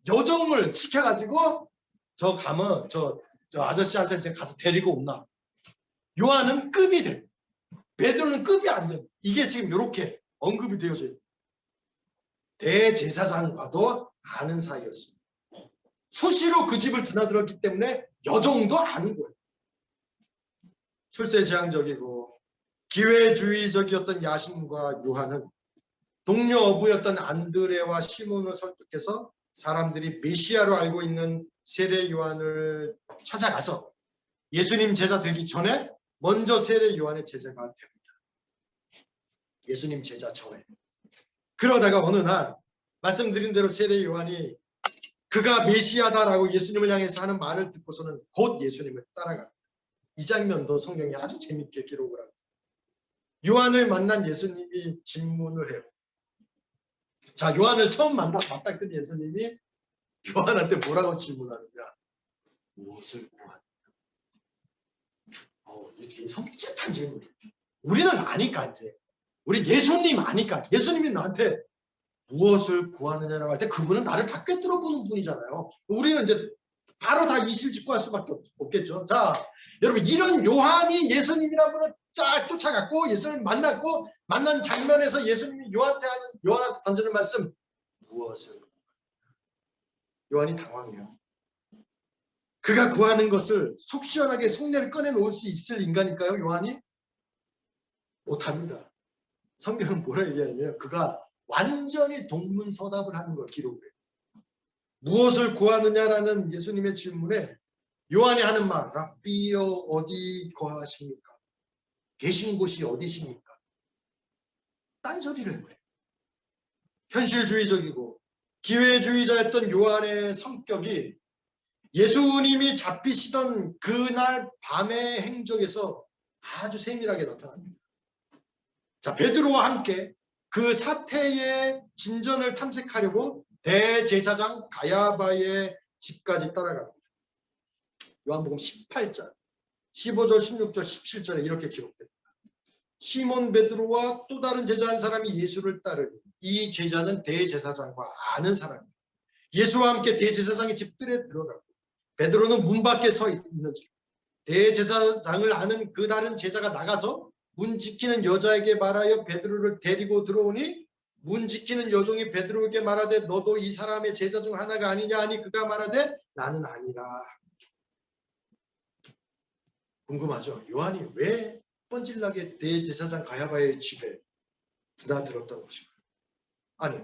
여정을 시켜가지고 저 가면 저 아저씨 한 사람 가서 데리고 온나. 요한은 급이 돼. 베드로는 급이 안 돼. 이게 지금 이렇게 언급이 되어져 있어요. 대제사장과도 아는 사이였어요. 수시로 그 집을 드나들었기 때문에 여정도 아는 거예요. 출세지향적이고 기회주의적이었던 야심과 요한은 동료 어부였던 안드레와 시몬을 설득해서 사람들이 메시아로 알고 있는 세례 요한을 찾아가서 예수님 제자 되기 전에 먼저 세례 요한의 제자가 됩니다. 예수님 제자 전에. 그러다가 어느 날 말씀드린 대로 세례 요한이 그가 메시아다라고 예수님을 향해서 하는 말을 듣고서는 곧 예수님을 따라갑니다. 이 장면도 성경이 아주 재밌게 기록을 합니다. 요한을 만난 예수님이 질문을 해요. 자, 요한을 처음 맞닥뜨린 예수님이 요한한테 뭐라고 질문하느냐. 무엇을 구하느냐. 이게 섬찟한 질문이에요. 우리는 아니까 이제. 우리 예수님 아니까. 예수님이 나한테 무엇을 구하느냐라고 할 때 그분은 나를 다 꿰뚫어 보는 분이잖아요. 우리는 이제 바로 다 이실직고할 수밖에 없겠죠. 자, 여러분 이런 요한이 예수님이라는 분을 쫙 쫓아갔고 예수님을 만났고 만난 장면에서 예수님이 요한한테 던지는 말씀 무엇을 요한이 당황해요. 그가 구하는 것을 속 시원하게 속내를 꺼내놓을 수 있을 인간일까요? 요한이? 못합니다. 성경은 뭐라 얘기하냐면 그가 완전히 동문서답을 하는 걸 기록해요. 무엇을 구하느냐라는 예수님의 질문에 요한이 하는 말, 랍비여 어디 거하십니까? 계신 곳이 어디십니까? 딴소리를 해버려요. 현실주의적이고 기회주의자였던 요한의 성격이 예수님이 잡히시던 그날 밤의 행적에서 아주 세밀하게 나타납니다. 자, 베드로와 함께 그 사태의 진전을 탐색하려고 대제사장 가야바의 집까지 따라갑니다. 요한복음 18장 15절 16절 17절에 이렇게 기록됩니다. 시몬 베드로와 또 다른 제자 한 사람이 예수를 따르니 이 제자는 대제사장과 아는 사람입니다. 예수와 함께 대제사장의 집들에 들어가고 베드로는 문 밖에 서 있는지 대제사장을 아는 그 다른 제자가 나가서 문 지키는 여자에게 말하여 베드로를 데리고 들어오니 문 지키는 여종이 베드로에게 말하되 너도 이 사람의 제자 중 하나가 아니냐 하니 그가 말하되 나는 아니라. 궁금하죠? 요한이 왜 뻔질나게 대제사장 가야바의 집에 드나들었던 것인가요? 아니,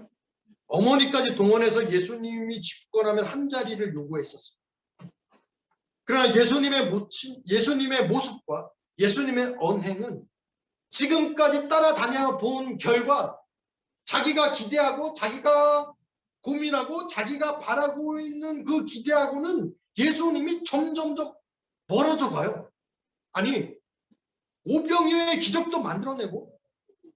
어머니까지 동원해서 예수님이 집권하면 한 자리를 요구했었습니다. 그러나 예수님의 모습과 예수님의 언행은 지금까지 따라다녀 본 결과 자기가 기대하고 자기가 고민하고 자기가 바라고 있는 그 기대하고는 예수님이 점점점 멀어져 가요. 아니, 오병이어의 기적도 만들어내고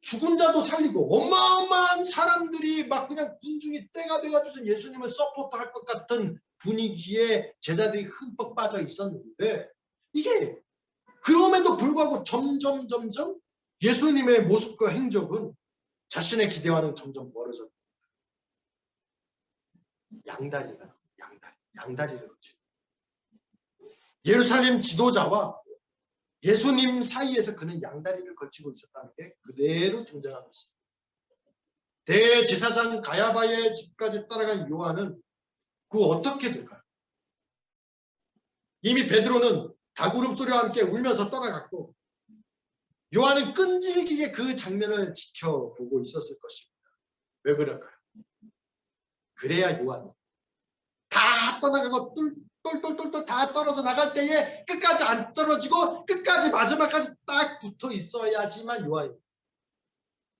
죽은 자도 살리고 어마어마한 사람들이 막 그냥 군중이 떼가 돼가지고 예수님을 서포트할 것 같은 분위기에 제자들이 흠뻑 빠져 있었는데 이게 그럼에도 불구하고 점점 예수님의 모습과 행적은 자신의 기대와는 점점 멀어져 양다리가 양다리를 거쳐 예루살렘 지도자와 예수님 사이에서 그는 양다리를 걸치고 있었다는 게 그대로 등장하고 있습니다. 대제사장 가야바의 집까지 따라간 요한은 그 어떻게 될까요? 이미 베드로는 닭울음소리와 함께 울면서 떠나갔고 요한은 끈질기게 그 장면을 지켜보고 있었을 것입니다. 왜 그럴까요? 그래야 요한은 다 떠나가고 똘똘똘똘 다 떨어져 나갈 때에 끝까지 안 떨어지고 끝까지 마지막까지 딱 붙어 있어야지만 요한이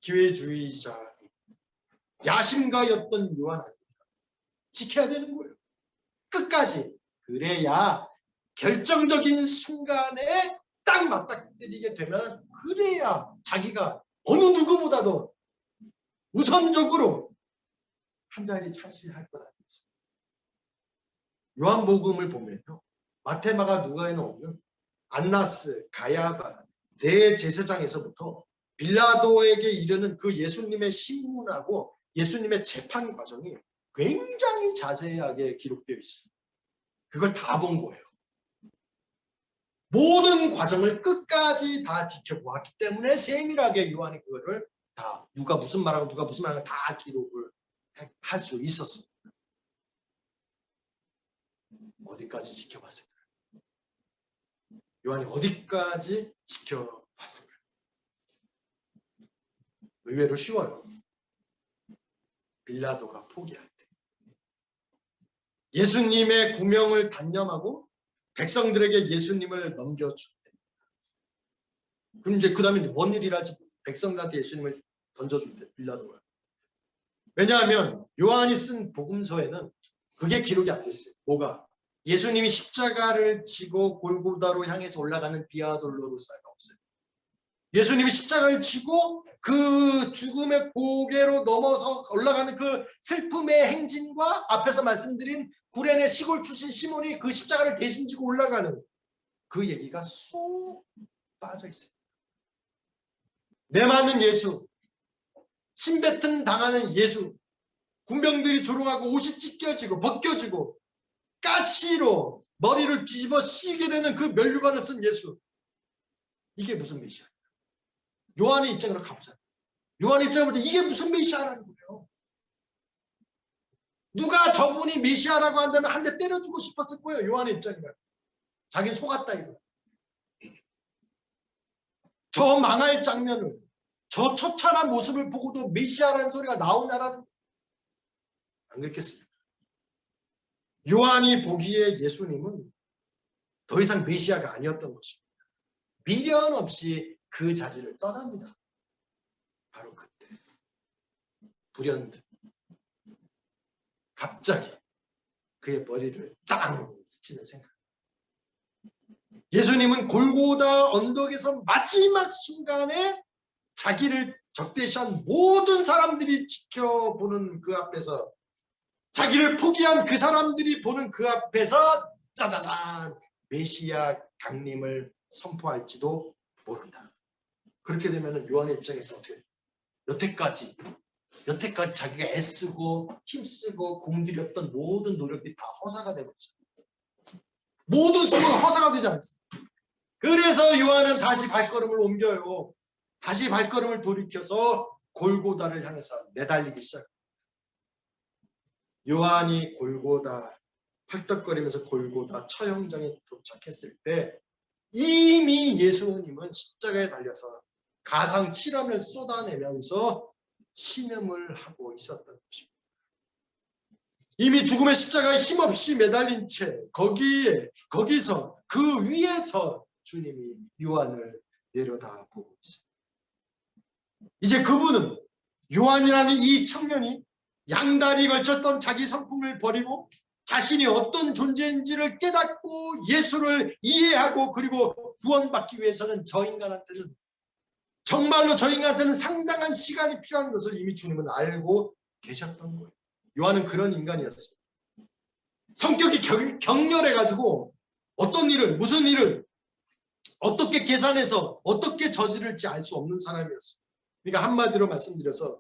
기회주의자 야심가였던 요한 아닙니까? 지켜야 되는 거예요. 끝까지. 그래야 결정적인 순간에 딱 맞닥뜨리게 되면 그래야 자기가 어느 누구보다도 우선적으로 한 자리 차지할 것 아니겠어요. 요한복음을 보면요. 마태, 마가, 누가에는 없는 안나스, 가야바, 대제사장에서부터 빌라도에게 이르는 그 예수님의 신문하고 예수님의 재판 과정이 굉장히 자세하게 기록되어 있습니다. 그걸 다 본 거예요. 모든 과정을 끝까지 다 지켜보았기 때문에 세밀하게 요한이 그거를 다 누가 무슨 말하고 누가 무슨 말하고 다 기록을 할 수 있었습니다. 어디까지 지켜봤을까요? 요한이 어디까지 지켜봤을까요? 의외로 쉬워요. 빌라도가 포기할 때. 예수님의 구명을 단념하고 백성들에게 예수님을 넘겨줄 때. 그럼 이제 그 다음에 뭔 일이라 할지 백성들한테 예수님을 던져줄 때 빌라도가. 왜냐하면 요한이 쓴 복음서에는 그게 기록이 안 됐어요. 뭐가? 예수님이 십자가를 지고 골고다로 향해서 올라가는 비아돌로로사가 없어요. 예수님이 십자가를 지고 그 죽음의 고개로 넘어서 올라가는 그 슬픔의 행진과 앞에서 말씀드린 구레네 시골 출신 시몬이 그 십자가를 대신 지고 올라가는 그 얘기가 쏙 빠져 있어요. 메맞는 예수, 침뱉음 당하는 예수, 군병들이 조롱하고 옷이 찢겨지고 벗겨지고 까치로 머리를 뒤집어 씌게 되는 그 면류관을 쓴 예수. 이게 무슨 메시아예요? 요한의 입장으로 가보자. 요한의 입장으로 이게 무슨 메시아라는 거예요. 누가 저분이 메시아라고 한다면 한 대 때려주고 싶었을 거예요. 요한의 입장이면. 자기 속았다 이거. 저 망할 장면을, 저 처참한 모습을 보고도 메시아라는 소리가 나오냐라는, 안 그렇겠습니까? 요한이 보기에 예수님은 더 이상 메시아가 아니었던 것입니다. 미련 없이 그 자리를 떠납니다. 바로 그때 불현듯 갑자기 그의 머리를 땅 스치는 생각. 예수님은 골고다 언덕에서 마지막 순간에 자기를 적대시한 모든 사람들이 지켜보는 그 앞에서, 자기를 포기한 그 사람들이 보는 그 앞에서 짜자잔 메시아 강림을 선포할지도 모른다. 그렇게 되면 요한의 입장에서 어떻게, 여태까지 자기가 애쓰고 힘쓰고 공들였던 모든 노력이 다 허사가 되버렸어요. 모든 수고가 허사가 되지 않습니다. 그래서 요한은 다시 발걸음을 옮겨요. 다시 발걸음을 돌이켜서 골고다를 향해서 내달리기 시작합니다. 요한이 골고다, 헐떡거리면서 골고다 처형장에 도착했을 때 이미 예수님은 십자가에 달려서 가상 7원을 쏟아내면서 신음을 하고 있었던 것입니다. 이미 죽음의 십자가에 힘없이 매달린 채 거기서 그 위에서 주님이 요한을 내려다보고 있습니다. 이제 그분은, 요한이라는 이 청년이 양다리 걸쳤던 자기 성품을 버리고 자신이 어떤 존재인지를 깨닫고 예수를 이해하고 그리고 구원받기 위해서는 정말로 저 인간한테는 상당한 시간이 필요한 것을 이미 주님은 알고 계셨던 거예요. 요한은 그런 인간이었어요. 성격이 격렬해가지고 어떤 일을, 무슨 일을 어떻게 계산해서 어떻게 저지를지 알 수 없는 사람이었어요. 그러니까 한마디로 말씀드려서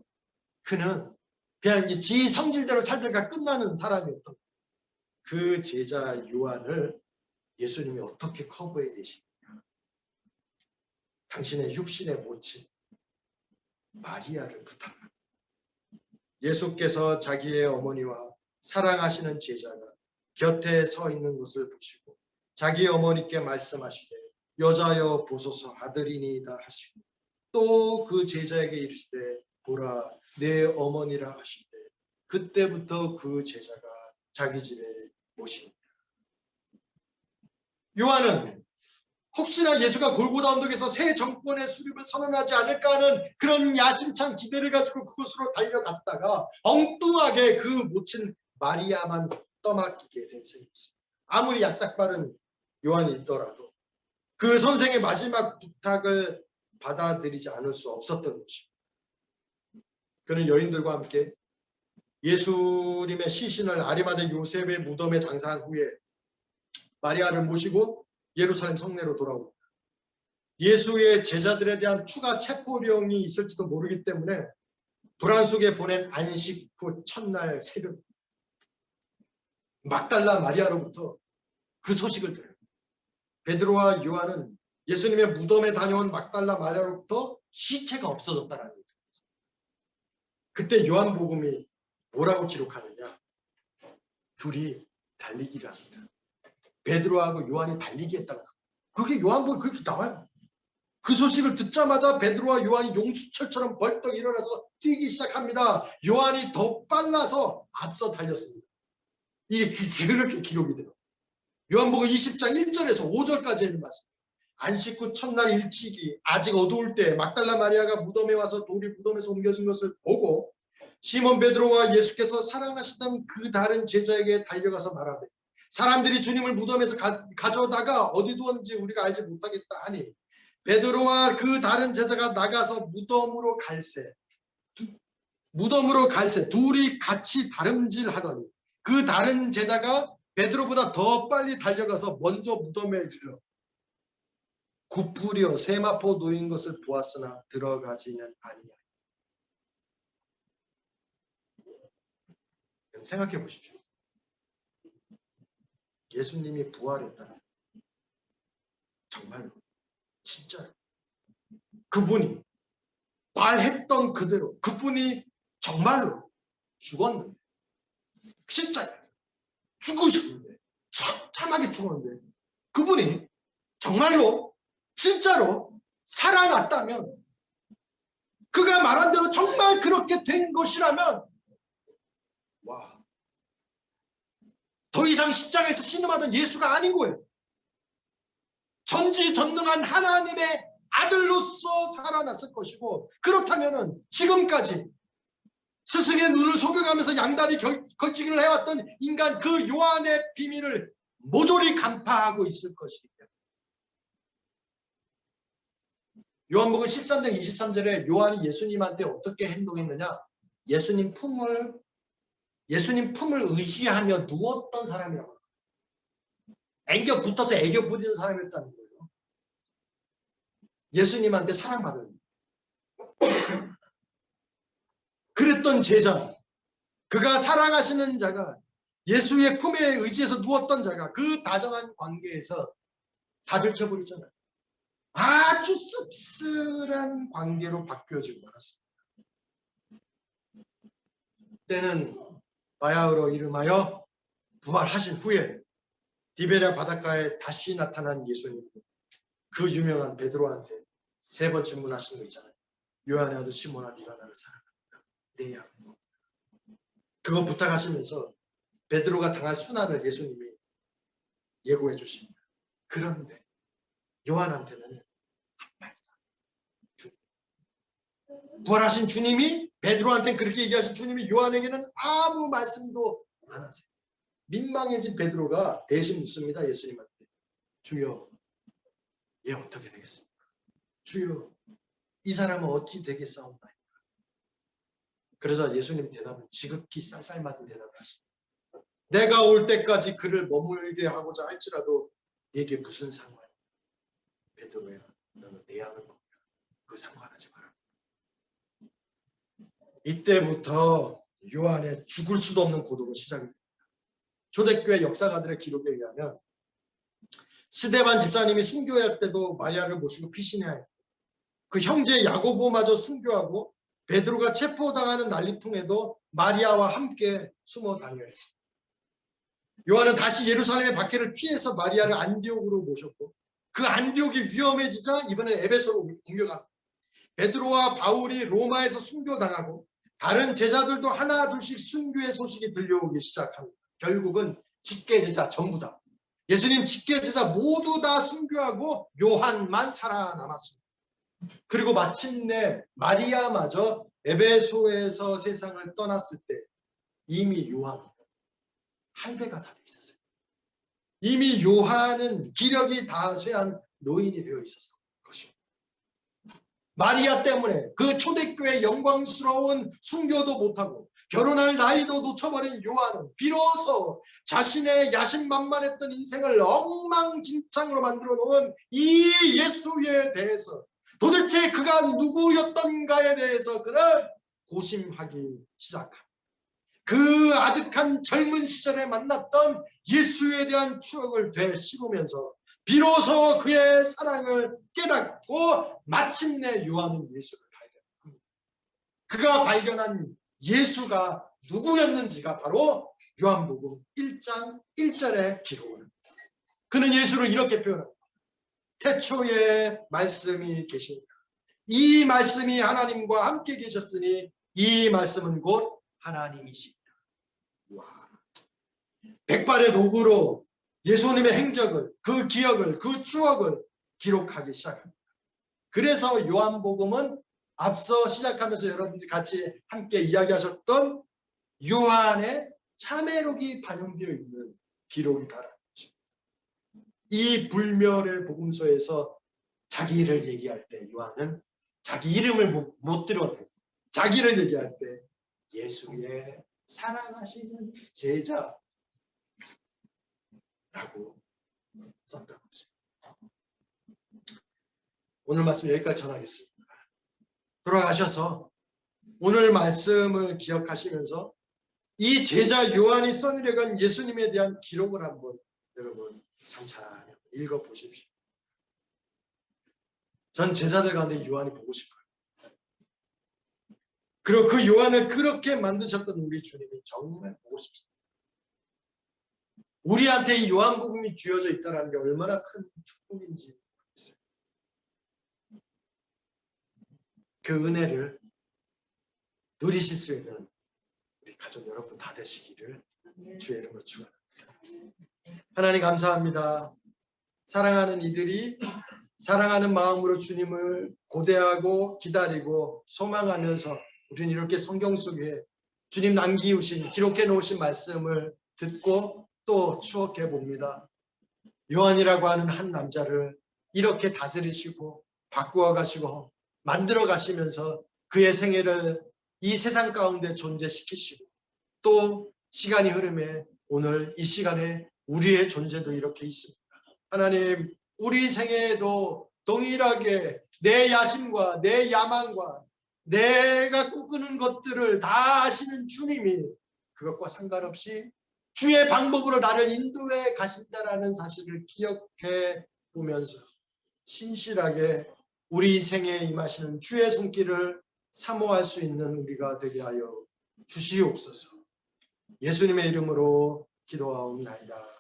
그는 그냥 이제 지 성질대로 살다가 끝나는 사람이었던, 그 제자 요한을 예수님이 어떻게 커버해 계십니까? 당신의 육신의 모친 마리아를 부탁합니다. 예수께서 자기의 어머니와 사랑하시는 제자가 곁에 서 있는 것을 보시고 자기 어머니께 말씀하시되 여자여 보소서 아들이니이다 하시고 또 그 제자에게 이르시되 보라 내 어머니라 하시되 그때부터 그 제자가 자기 집에 모십니다. 요한은 혹시나 예수가 골고다 언덕에서 새 정권의 수립을 선언하지 않을까 하는 그런 야심찬 기대를 가지고 그곳으로 달려갔다가 엉뚱하게 그 모친 마리아만 떠맡기게 된 셈이었습니다. 아무리 약삭빠른 요한이 있더라도 그 선생의 마지막 부탁을 받아들이지 않을 수 없었던 것입니다. 그는 여인들과 함께 예수님의 시신을 아리마대 요셉의 무덤에 장사한 후에 마리아를 모시고 예루살렘 성내로 돌아옵니다. 예수의 제자들에 대한 추가 체포령이 있을지도 모르기 때문에 불안 속에 보낸 안식 후 첫날 새벽 막달라 마리아로부터 그 소식을 들어요. 베드로와 요한은 예수님의 무덤에 다녀온 막달라 마리아로부터 시체가 없어졌다는 거예요. 그때 요한복음이 뭐라고 기록하느냐? 둘이 달리기를 합니다. 베드로하고 요한이 달리기 했다고. 그게 요한복음에 그렇게 나와요. 그 소식을 듣자마자 베드로와 요한이 용수철처럼 벌떡 일어나서 뛰기 시작합니다. 요한이 더 빨라서 앞서 달렸습니다. 이게 그렇게 기록이 돼요. 요한복음 20장 1절에서 5절까지 있는 말씀. 안식 후 첫날 일찍이 아직 어두울 때 막달라 마리아가 무덤에 와서 돌이 무덤에서 옮겨진 것을 보고 시몬 베드로와 예수께서 사랑하시던 그 다른 제자에게 달려가서 말하되 사람들이 주님을 무덤에서 가져다가 어디 두었는지 우리가 알지 못하겠다 하니 베드로와 그 다른 제자가 나가서 무덤으로 갈새 둘이 같이 다름질하더니 그 다른 제자가 베드로보다 더 빨리 달려가서 먼저 무덤에 이르러 굽부려 세마포 놓인 것을 보았으나 들어가지는 아니하니. 생각해 보십시오. 예수님이 부활했다. 정말로 진짜로 그분이 말했던 그대로 그분이 정말로 죽었는데 진짜 죽고 싶은데, 참하게 죽었는데, 그분이 정말로 진짜로 살아났다면, 그가 말한 대로 정말 그렇게 된 것이라면, 와, 더 이상 십자가에서 신음하던 예수가 아닌 거예요. 전지전능한 하나님의 아들로서 살아났을 것이고, 그렇다면 지금까지 스승의 눈을 속여가면서 양다리 걸치기를 해왔던 인간 그 요한의 비밀을 모조리 간파하고 있을 것이기 때문에. 요한복음 13장 23절에 요한이 예수님한테 어떻게 행동했느냐, 예수님 품을 의지하며 누웠던 사람이라고. 앵겨 붙어서 애교 부리는 사람이었다는 거예요. 예수님한테 사랑받은. 그랬던 제자, 그가 사랑하시는 자가, 예수의 품에 의지해서 누웠던 자가 그 다정한 관계에서 다 들켜버리잖아요. 아주 씁쓸한 관계로 바뀌어지고 말았습니다. 때는 바야흐로 이름하여 부활하신 후에 디베랴 바닷가에 다시 나타난 예수님, 그 유명한 베드로한테 세 번 질문하신 거 있잖아요. 요한의 아들 시몬아, 네가 나를 사랑하느냐? 내 양은. 그거 부탁하시면서 베드로가 당할 순환을 예수님이 예고해 주십니다. 그런데 요한한테는 부활하신 주님이, 베드로한테는 그렇게 얘기하신 주님이 요한에게는 아무 말씀도 안 하세요. 민망해진 베드로가 대신 묻습니다. 예수님한테. 주여, 얘 어떻게 되겠습니까? 주여, 이 사람은 어찌 되겠사옵나이까? 그래서 예수님 대답은 지극히 쌀쌀맞은 대답을 하십니다. 내가 올 때까지 그를 머물게 하고자 할지라도 네게 무슨 상관이야? 베드로야, 너는 내 양을 먹으라. 그거 상관하지 마라. 이때부터 요한의 죽을 수도 없는 고독은 시작이 됩니다. 초대교회 역사가들의 기록에 의하면 스데반 집사님이 순교할 때도 마리아를 모시고 피신해야 했고, 그 형제 야고보마저 순교하고 베드로가 체포당하는 난리통에도 마리아와 함께 숨어 다녀야 했습니다. 요한은 다시 예루살렘의 밖에를 피해서 마리아를 안디옥으로 모셨고, 그 안디옥이 위험해지자 이번엔 에베소로 옮겨갑니다. 베드로와 바울이 로마에서 순교당하고 다른 제자들도 하나 둘씩 순교의 소식이 들려오기 시작합니다. 결국은 직계제자 전부 다, 예수님 직계제자 모두 다 순교하고 요한만 살아남았습니다. 그리고 마침내 마리아마저 에베소에서 세상을 떠났을 때 이미 요한은 할배가 다 돼 있었어요. 이미 요한은 기력이 다 쇠한 노인이 되어 있었을 것입니다. 마리아 때문에 그 초대교회 영광스러운 순교도 못하고 결혼할 나이도 놓쳐버린 요한은 비로소 자신의 야심만만했던 인생을 엉망진창으로 만들어 놓은 이 예수에 대해서, 도대체 그가 누구였던가에 대해서 그는 고심하기 시작합니다. 그 아득한 젊은 시절에 만났던 예수에 대한 추억을 되씹으면서 비로소 그의 사랑을 깨닫고 마침내 요한은 예수를 발견합니다. 그가 발견한 예수가 누구였는지가 바로 요한복음 1장 1절에 기록을 합니다. 그는 예수를 이렇게 표현합니다. 태초에 말씀이 계시니라. 이 말씀이 하나님과 함께 계셨으니 이 말씀은 곧 하나님이시니라. 와. 백발의 도구로 예수님의 행적을, 그 기억을, 그 추억을 기록하기 시작합니다. 그래서 요한복음은 앞서 시작하면서 여러분들이 같이 함께 이야기하셨던 요한의 참회록이 반영되어 있는 기록이다라는 거죠. 이 불멸의 복음서에서 자기를 얘기할 때 요한은 자기 이름을 못 드러내고 자기를 얘기할 때 예수의 사랑하시는 제자라고 썼다는 거죠. 오늘 말씀 여기까지 전하겠습니다. 돌아가셔서 오늘 말씀을 기억하시면서 이 제자 요한이 써내려간 예수님에 대한 기록을 한번 여러분 찬찬히 읽어보십시오. 전 제자들 가운데 요한이 보고 싶어요. 그리고 그 요한을 그렇게 만드셨던 우리 주님이 정말 보고 싶습니다. 우리한테 이 요한복음이 주어져 있다는 게 얼마나 큰 축복인지 모르겠어요. 그 은혜를 누리실 수 있는 우리 가족 여러분 다 되시기를 주의 이름으로 축원합니다. 하나님 감사합니다. 사랑하는 이들이 사랑하는 마음으로 주님을 고대하고 기다리고 소망하면서 우리는 이렇게 성경 속에 주님 남기우신 기록해 놓으신 말씀을 듣고 또 추억해 봅니다. 요한이라고 하는 한 남자를 이렇게 다스리시고 바꾸어 가시고 만들어 가시면서 그의 생애를 이 세상 가운데 존재시키시고 또 시간이 흐름에 오늘 이 시간에 우리의 존재도 이렇게 있습니다. 하나님, 우리 생애에도 동일하게 내 야심과 내 야망과 내가 꿈꾸는 것들을 다 아시는 주님이 그것과 상관없이 주의 방법으로 나를 인도해 가신다라는 사실을 기억해 보면서 신실하게 우리 생애에 임하시는 주의 손길을 사모할 수 있는 우리가 되게 하여 주시옵소서. 예수님의 이름으로 기도하옵나이다.